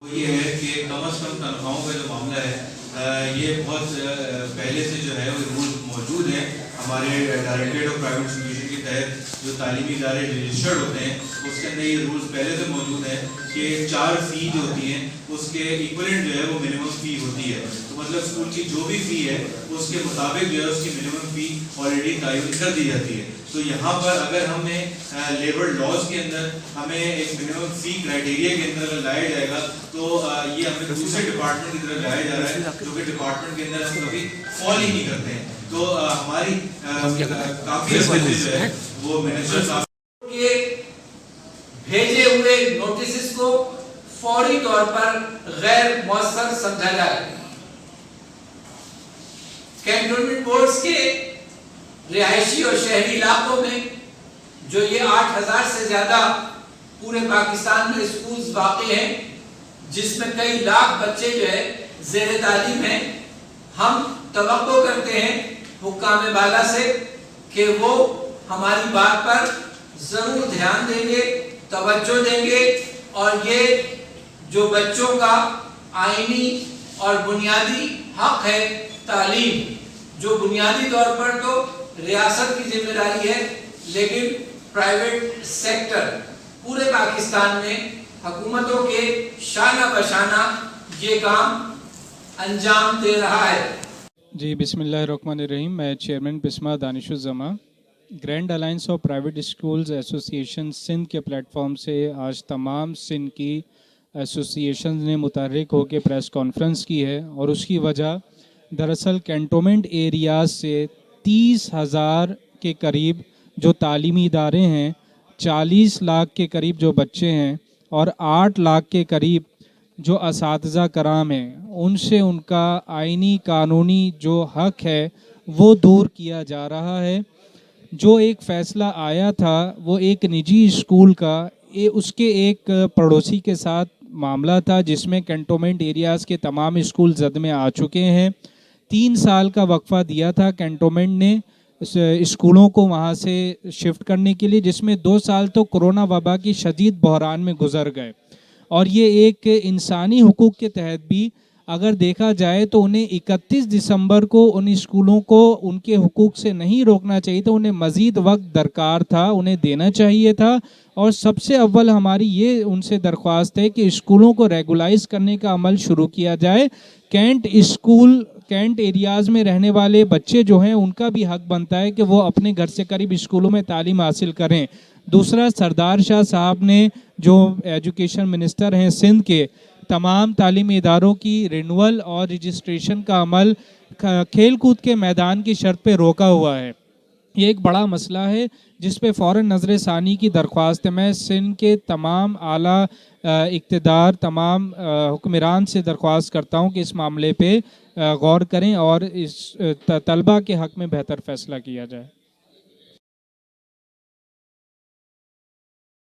وہ یہ ہے کہ کم از کم تنخواہوں کا جو معاملہ ہے یہ بہت پہلے سے جو ہے وہ رول موجود ہیں ہمارے ڈائریکٹریٹ آف پرائیویٹ ایجوکیشن کے تحت جو تعلیمی ادارے رجسٹرڈ ہوتے ہیں اس کے اندر یہ رولز پہلے سے موجود ہیں کہ 4 فی جو ہوتی ہیں اس کے ایکولنٹ جو ہے وہ منیمم فی ہوتی ہے. تو مطلب اسکول کی جو بھی فی ہے اس کے مطابق جو ہے اس کی منیمم فی آلریڈی تعین کر دی جاتی ہے. تو یہاں پر اگر ہمیں لیبر لاز کے اندر ہمیں ایک منیمم فی کرائٹیریا کے اندر اگر لایا جائے گا تو یہ ہمیں دوسرے ڈپارٹمنٹ کی طرف لایا جا رہا ہے جو کہ ڈپارٹمنٹ کے اندر ہم کبھی فال ہی نہیں کرتے ہیں. تو ہماری کافی جو ہے وہ منسٹر صاحب کے بھیجے ہوئے نوٹسز کو فوری طور پر غیر مؤثر سمجھا جائے. کینٹونمنٹ بورڈز کے رہائشی اور شہری علاقوں میں جو یہ 8000 سے زیادہ پورے پاکستان میں اسکولز واقع ہیں جس میں کئی لاکھ بچے جو ہے زیر تعلیم ہیں، ہم توقع کرتے ہیں حکام بالا سے کہ وہ ہماری بات پر ضرور دھیان دیں گے، توجہ دیں گے اور یہ جو بچوں کا آئینی اور بنیادی حق ہے تعلیم، جو بنیادی طور پر تو ریاست کی ذمہ داری ہے لیکن پرائیویٹ سیکٹر پورے پاکستان میں حکومتوں کے شانہ بشانہ یہ کام انجام دے رہا ہے. جی بسم اللہ الرحمن الرحیم. میں چیئرمین بسما دانش الزما grand alliance of private schools association Sindh کے پلیٹ فارم سے آج تمام سندھ کی ایسوسی ایشنز نے متحرک ہو کے پریس کانفرنس کی ہے اور اس کی وجہ دراصل کینٹونمنٹ ایریاز سے 30,000 کے قریب جو تعلیمی ادارے ہیں، 40 لاکھ کے قریب جو بچے ہیں اور 8 لاکھ کے قریب جو اساتذہ کرام ہیں، ان سے ان کا آئینی قانونی جو حق ہے وہ دور کیا جا رہا ہے. جو ایک فیصلہ آیا تھا وہ ایک نجی اسکول کا اس کے ایک پڑوسی کے ساتھ معاملہ تھا جس میں کینٹونمنٹ ایریاز کے تمام اسکول زد میں آ چکے ہیں. 3 سال کا وقفہ دیا تھا کینٹونمنٹ نے اسکولوں کو وہاں سے شفٹ کرنے کے لیے، جس میں 2 سال تو کرونا وبا کی شدید بحران میں گزر گئے. اور یہ ایک انسانی حقوق کے تحت بھی اگر دیکھا جائے تو انہیں 31 دسمبر کو ان اسکولوں کو ان کے حقوق سے نہیں روکنا چاہیے تھا، انہیں مزید وقت درکار تھا، انہیں دینا چاہیے تھا. اور سب سے اول ہماری یہ ان سے درخواست ہے کہ اسکولوں کو ریگولائز کرنے کا عمل شروع کیا جائے. کینٹ ایریاز میں رہنے والے بچے جو ہیں ان کا بھی حق بنتا ہے کہ وہ اپنے گھر سے قریب اسکولوں میں تعلیم حاصل کریں. دوسرا، سردار شاہ صاحب نے جو ایجوکیشن منسٹر ہیں سندھ کے، تمام تعلیمی اداروں کی رینول اور رجسٹریشن کا عمل کھیل کود کے میدان کی شرط پہ روکا ہوا ہے. یہ ایک بڑا مسئلہ ہے جس پہ فوراً نظر ثانی کی درخواست ہے. میں سندھ کے تمام اعلیٰ اقتدار، تمام حکمران سے درخواست کرتا ہوں کہ اس معاملے پہ غور کریں اور اس طلبہ کے حق میں بہتر فیصلہ کیا جائے.